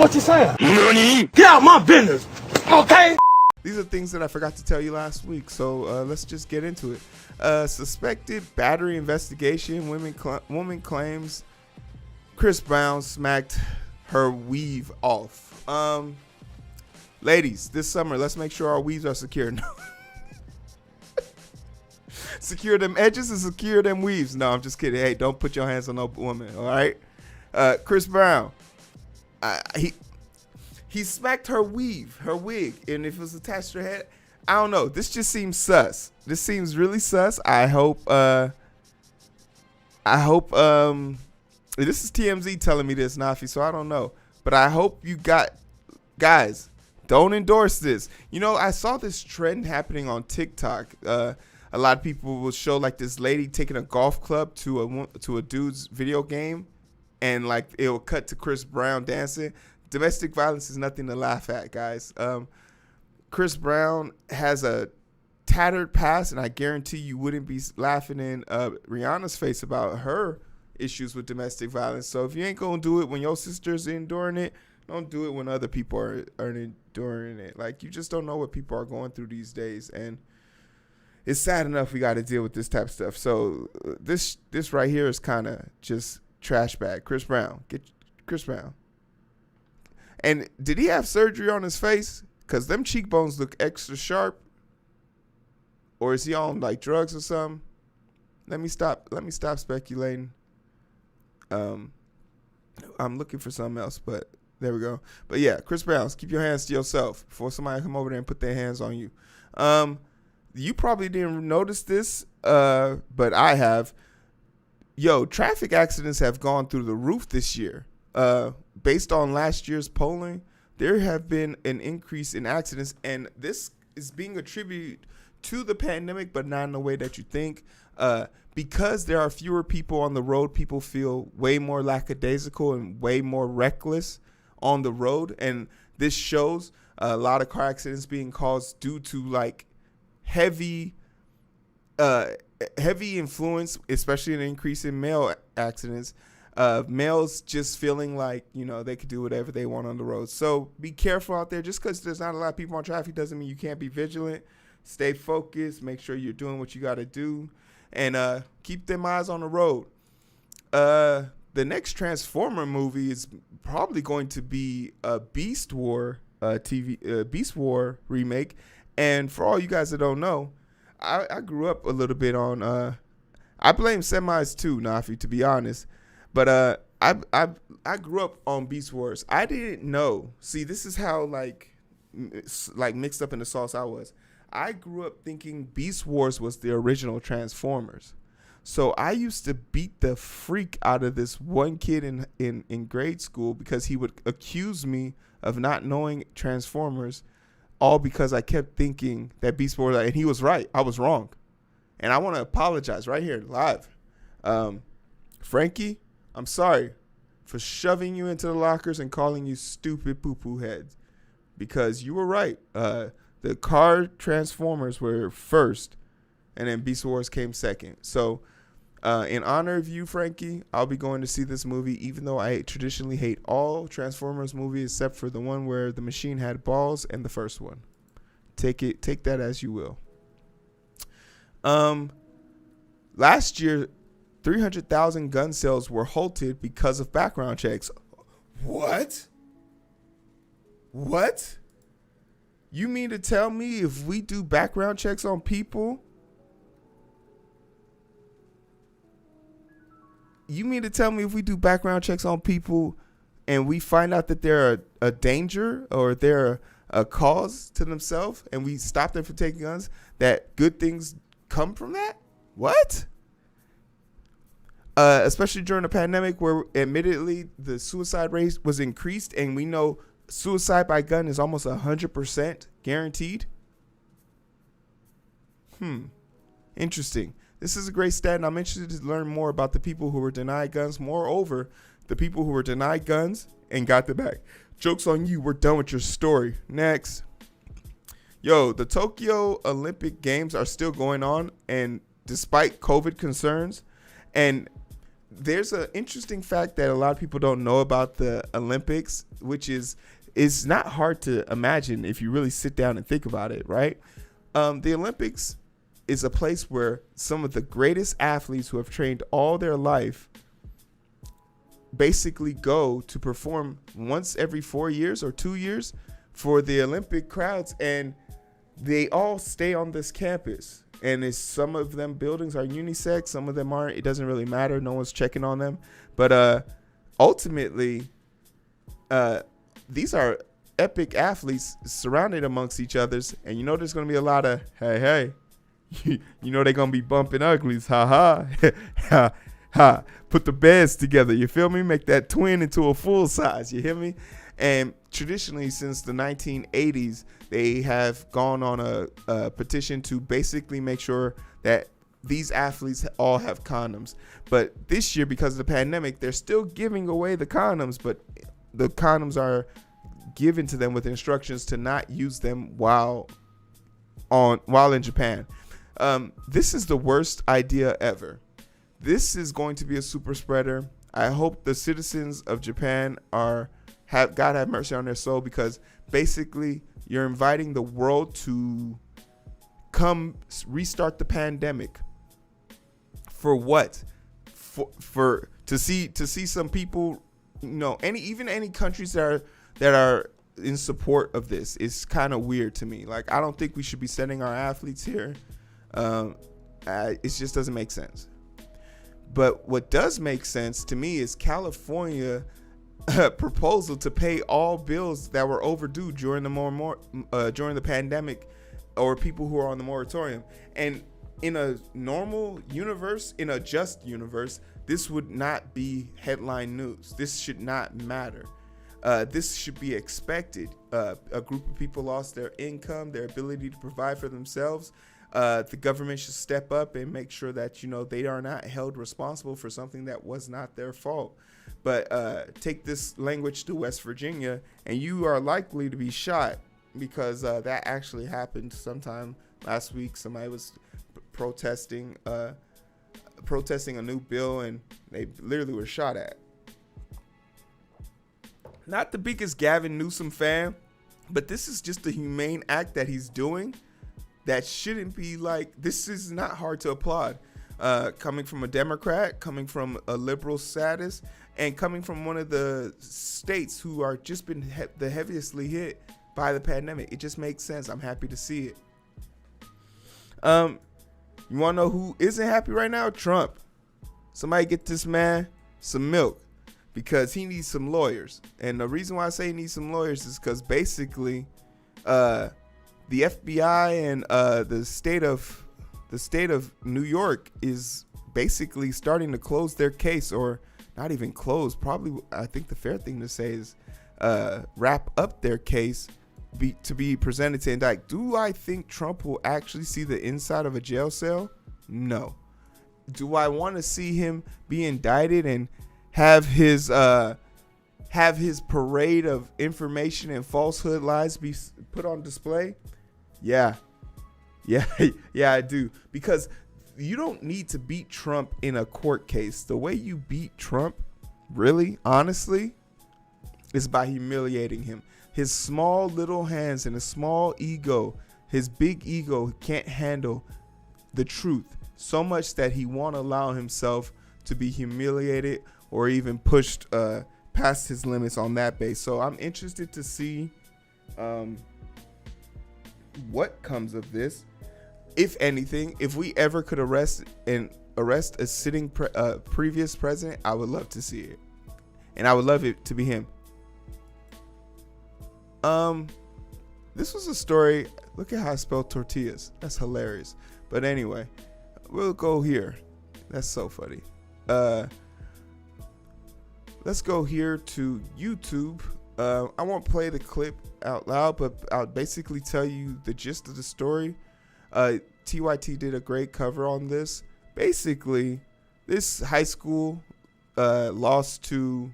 what you're saying. Nani? Get out my business, okay? These are things that I forgot to tell you last week, so let's just get into it. Suspected battery investigation. Woman claims Chris Brown smacked her weave off. Ladies, this summer, let's make sure our weaves are secure. Secure them edges and secure them weaves. No, I'm just kidding. Hey, don't put your hands on no woman, all right? Chris Brown, he smacked her wig, and if it was attached to her head, I don't know. This just seems sus. This seems really sus. I hope this is TMZ telling me this, Nafi, so I don't know. But I hope you guys, don't endorse this. You know, I saw this trend happening on TikTok. A lot of people will show like this lady taking a golf club to a dude's video game, and like it'll cut to Chris Brown dancing. Domestic violence is nothing to laugh at, guys. Chris Brown has a tattered past, and I guarantee you wouldn't be laughing in Rihanna's face about her issues with domestic violence. So if you ain't gonna do it when your sister's enduring it, don't do it when other people are enduring it. Like, you just don't know what people are going through these days, and it's sad enough we got to deal with this type of stuff. So this right here is kind of just trash bag. Chris Brown, get Chris Brown. And did he have surgery on his face? Because them cheekbones look extra sharp. Or is he on like drugs or something? Let me stop speculating. I'm looking for something else, but there we go. But yeah, Chris Brown, keep your hands to yourself before somebody come over there and put their hands on you. You probably didn't notice this, but I have. Yo, traffic accidents have gone through the roof this year. Based on last year's polling, there have been an increase in accidents, and this is being attributed to the pandemic, but not in the way that you think. Because there are fewer people on the road, people feel way more lackadaisical and way more reckless on the road, and this shows a lot of car accidents being caused due to like heavy influence, especially an increase in male accidents. Males just feeling like, you know, they could do whatever they want on the road. So be careful out there. Just because there's not a lot of people on traffic doesn't mean you can't be vigilant. Stay focused. Make sure you're doing what you got to do. And keep them eyes on the road. The next Transformer movie is probably going to be a Beast War Beast War remake. And for all you guys that don't know, I grew up a little bit on I blame semis too, Nafi, to be honest. But I grew up on Beast Wars. I didn't know. See, this is how like mixed up in the sauce I was. I grew up thinking Beast Wars was the original Transformers. So I used to beat the freak out of this one kid in grade school because he would accuse me of not knowing Transformers, all because I kept thinking that Beast Wars, and he was right. I was wrong. And I want to apologize right here live. Frankie, I'm sorry for shoving you into the lockers and calling you stupid poo-poo heads, because you were right. The car Transformers were first, and then Beast Wars came second. So in honor of you, Frankie, I'll be going to see this movie, even though I traditionally hate all Transformers movies except for the one where the machine had balls and the first one. Take that as you will. Last year, 300,000 gun sales were halted because of background checks. What? You mean to tell me if we do background checks on people? You mean to tell me if we do background checks on people and we find out that they're a danger or they're a cause to themselves and we stop them from taking guns, that good things come from that? What? Especially during the pandemic where admittedly the suicide rate was increased, and we know suicide by gun is almost 100% guaranteed. Interesting. This is a great stat, and I'm interested to learn more about the people who were denied guns. Moreover, the people who were denied guns and got them back. Joke's on you. We're done with your story. Next. Yo, the Tokyo Olympic Games are still going on, and despite COVID concerns, and there's an interesting fact that a lot of people don't know about the Olympics, which is not hard to imagine if you really sit down and think about it, right? The Olympics is a place where some of the greatest athletes who have trained all their life basically go to perform once every 4 years or 2 years for the Olympic crowds, and they all stay on this campus. And some of them buildings are unisex, some of them aren't. It doesn't really matter. No one's checking on them. But ultimately, these are epic athletes surrounded amongst each others. And you know there's going to be a lot of, hey, you know they're going to be bumping uglies. Ha ha. Ha. Put the beds together. You feel me? Make that twin into a full size. You hear me? And traditionally, since the 1980s, they have gone on a petition to basically make sure that these athletes all have condoms. But this year, because of the pandemic, they're still giving away the condoms, but the condoms are given to them with instructions to not use them while in Japan. This is the worst idea ever. This is going to be a super spreader. I hope the citizens of Japan God have mercy on their soul, because basically you're inviting the world to come restart the pandemic. For what? For to see some people, any countries that are in support of this is kind of weird to me. Like, I don't think we should be sending our athletes here. It just doesn't make sense. But what does make sense to me is California proposal to pay all bills that were overdue during the pandemic, or people who are on the moratorium. And in a normal universe, in a just universe, this would not be headline news. This should not matter. This should be expected. A group of people lost their income, their ability to provide for themselves. The government should step up and make sure that they are not held responsible for something that was not their fault. But take this language to West Virginia, and you are likely to be shot, because that actually happened sometime last week. Somebody was protesting a new bill, and they literally were shot at. Not the biggest Gavin Newsom fan, but this is just a humane act that he's doing that shouldn't be like, this is not hard to applaud. Coming from a Democrat, coming from a liberal status, and coming from one of the states who are just been the heaviestly hit by the pandemic. It just makes sense. I'm happy to see it. You want to know who isn't happy right now? Trump. Somebody get this man some milk, because he needs some lawyers. And the reason why I say he needs some lawyers is because basically the FBI and the state of New York is basically starting to close their case, or not even close. Probably, I think the fair thing to say is wrap up their case to be presented to indict. Do I think Trump will actually see the inside of a jail cell? No. Do I want to see him be indicted and have his parade of information and falsehood lies be put on display? Yeah, I do. Because you don't need to beat Trump in a court case. The way you beat Trump, really, honestly, is by humiliating him. His small little hands and his small ego, his big ego, can't handle the truth so much that he won't allow himself to be humiliated or even pushed past his limits on that base. So I'm interested to see what comes of this, if anything. If we ever could arrest a sitting previous president, I would love to see it, and I would love it to be him. This was a story. Look at how I spelled tortillas. That's hilarious. But anyway, we'll go here. That's so funny. Let's go here to YouTube. I won't play the clip out loud, but I'll basically tell you the gist of the story. TYT did a great cover on this. Basically, this high school lost to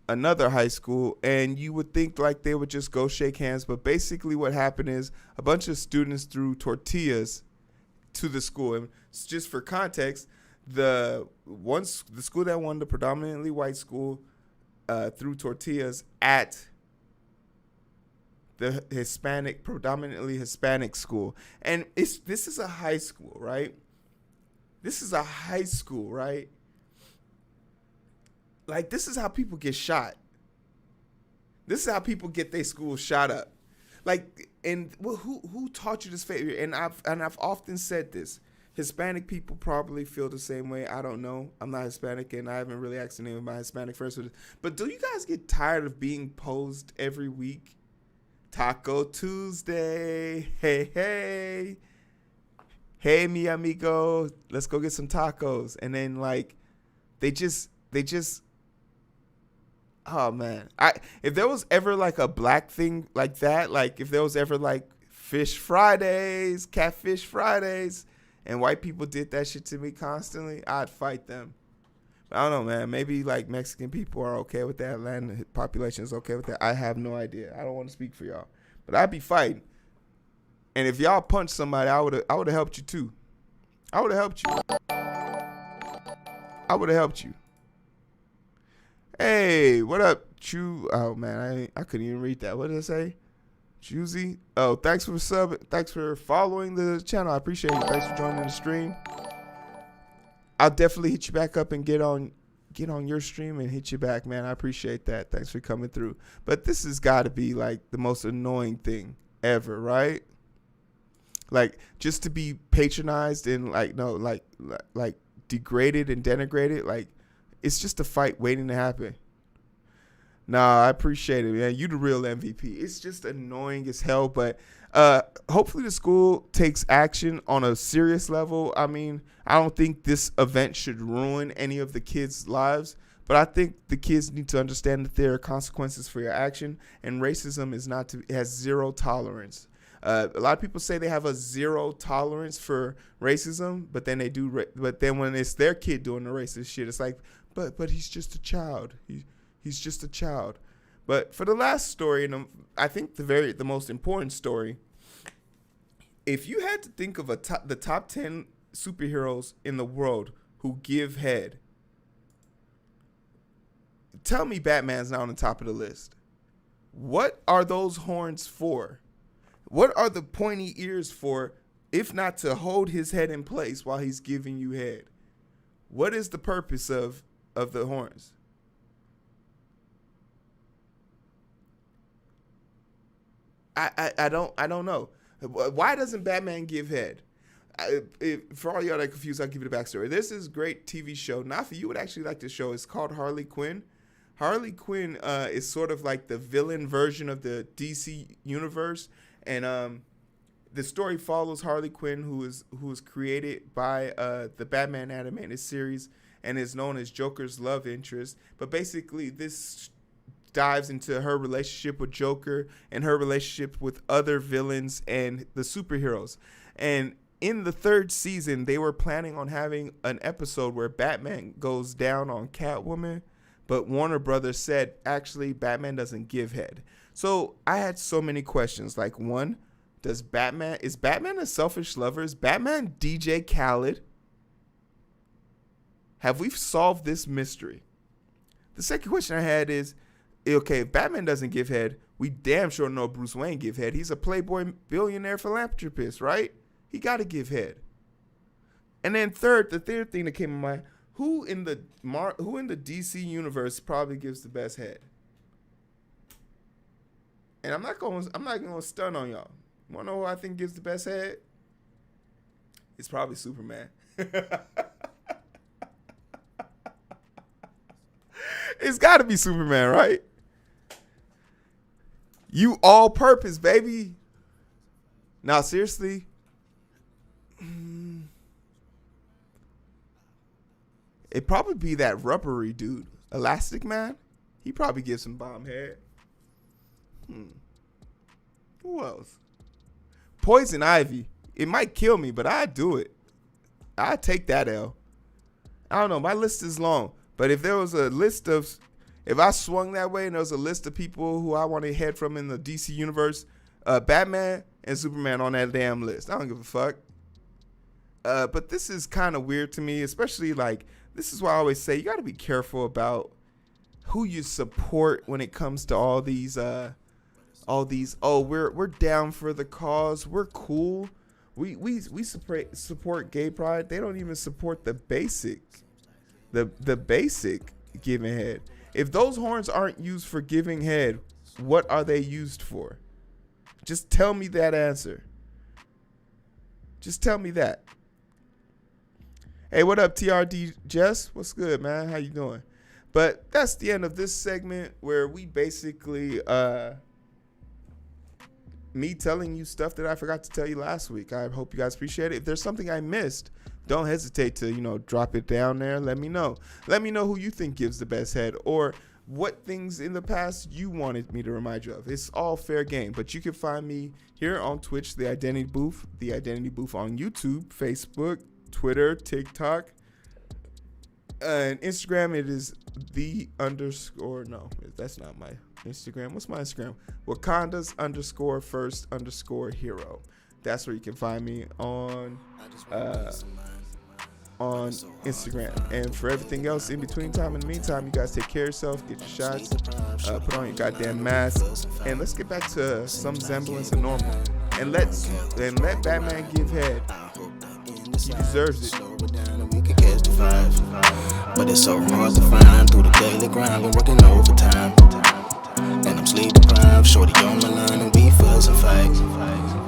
another high school, and you would think like they would just go shake hands, but basically what happened is a bunch of students threw tortillas to the school. And just for context, the school that won, the predominantly white school, threw tortillas at the predominantly Hispanic school. And this is a high school, right? This is a high school, right? Like, this is how people get shot. This is how people get their school shot up. Like, and who taught you this failure? And I've often said this. Hispanic people probably feel the same way. I don't know. I'm not Hispanic, and I haven't really asked any of my Hispanic friends. But do you guys get tired of being posed every week? Taco Tuesday. Hey, hey. Hey, mi amigo. Let's go get some tacos. And then, like, they just oh man, if there was ever like a black thing like that, like if there was ever like fish Fridays, catfish Fridays, and white people did that shit to me constantly, I'd fight them. But I don't know, man. Maybe like Mexican people are okay with that. Latin population is okay with that. I have no idea. I don't want to speak for y'all, but I'd be fighting. And if y'all punched somebody, I would have helped you too. I would have helped you. I would have helped you. Hey, what up, Chew? Oh man, I couldn't even read that. What did I say? Choosy. Oh, thanks for Thanks for following the channel. I appreciate it. Thanks for joining the stream. I'll definitely hit you back up and get on your stream and hit you back, man. I appreciate that. Thanks for coming through. But this has got to be like the most annoying thing ever, right? Like, just to be patronized and like degraded and denigrated, like. It's just a fight waiting to happen. Nah, I appreciate it, man. You the real MVP. It's just annoying as hell, but hopefully the school takes action on a serious level. I mean, I don't think this event should ruin any of the kids' lives, but I think the kids need to understand that there are consequences for your action, and racism has zero tolerance. A lot of people say they have a zero tolerance for racism, but then but then when it's their kid doing the racist shit, it's like, but he's just a child. He's just a child. But for the last story, and I think the most important story, if you had to think of the top 10 superheroes in the world who give head, tell me Batman's not on the top of the list. What are those horns for? What are the pointy ears for, if not to hold his head in place while he's giving you head? What is the purpose of the horns? I don't know. Why doesn't Batman give head? For all y'all that are confused, I'll give you the backstory. This is a great TV show. Nafi, you would actually like this show. It's called Harley Quinn. Harley Quinn is sort of like the villain version of the DC universe. And the story follows Harley Quinn, who is created by the Batman animated series and is known as Joker's love interest. But basically, this dives into her relationship with Joker and her relationship with other villains and the superheroes. And in the third season, they were planning on having an episode where Batman goes down on Catwoman, but Warner Brothers said, actually, Batman doesn't give head. So I had so many questions. Like, one, is Batman a selfish lover? Is Batman DJ Khaled? Have we solved this mystery? The second question I had is, okay, if Batman doesn't give head, we damn sure know Bruce Wayne give head. He's a playboy billionaire philanthropist, right? He got to give head. And then the third thing that came to mind, who in the DC universe probably gives the best head? And I'm not going to stun on y'all. You want to know who I think gives the best head? It's probably Superman. It's got to be Superman, right? You all purpose, baby. Now, seriously. It'd probably be that rubbery dude. Elastic Man. He probably gives some bomb head. Who else? Poison Ivy. It might kill me, but I'd do it. I'd take that L. I don't know. My list is long. But if there was a list of, if I swung that way and there was a list of people who I want to head from in the DC universe, Batman and Superman on that damn list. I don't give a fuck. But this is kind of weird to me, especially like this is why I always say you got to be careful about who you support when it comes to all these. Oh, we're down for the cause. We're cool. We support gay pride. They don't even support the basic giving head. If those horns aren't used for giving head, what are they used for? Just tell me that answer. Just tell me that. Hey, what up, TRD Jess? What's good, man? How you doing? But that's the end of this segment where we basically me telling you stuff that I forgot to tell you last week. I hope you guys appreciate it. If there's something I missed, don't hesitate to, drop it down there. Let me know. Let me know who you think gives the best head or what things in the past you wanted me to remind you of. It's all fair game. But you can find me here on Twitch, The Identity Booth on YouTube, Facebook, Twitter, TikTok, and Instagram. It is no, that's not my Instagram. What's my Instagram? Wakanda's _first_Heero. That's where you can find me on Instagram. And for everything else in between time, in the meantime, you guys take care of yourself, get your shots, put on your goddamn mask, and let's get back to some semblance of normal. And let Batman give head. He deserves it. But it's so hard to find through the daily grind. Been working overtime, and I'm sleep deprived. Shorty on my line, and we fuss and fight.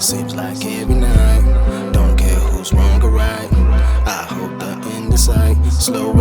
Seems like every night. Don't care who's wrong or right. I hope the end is sight. Slow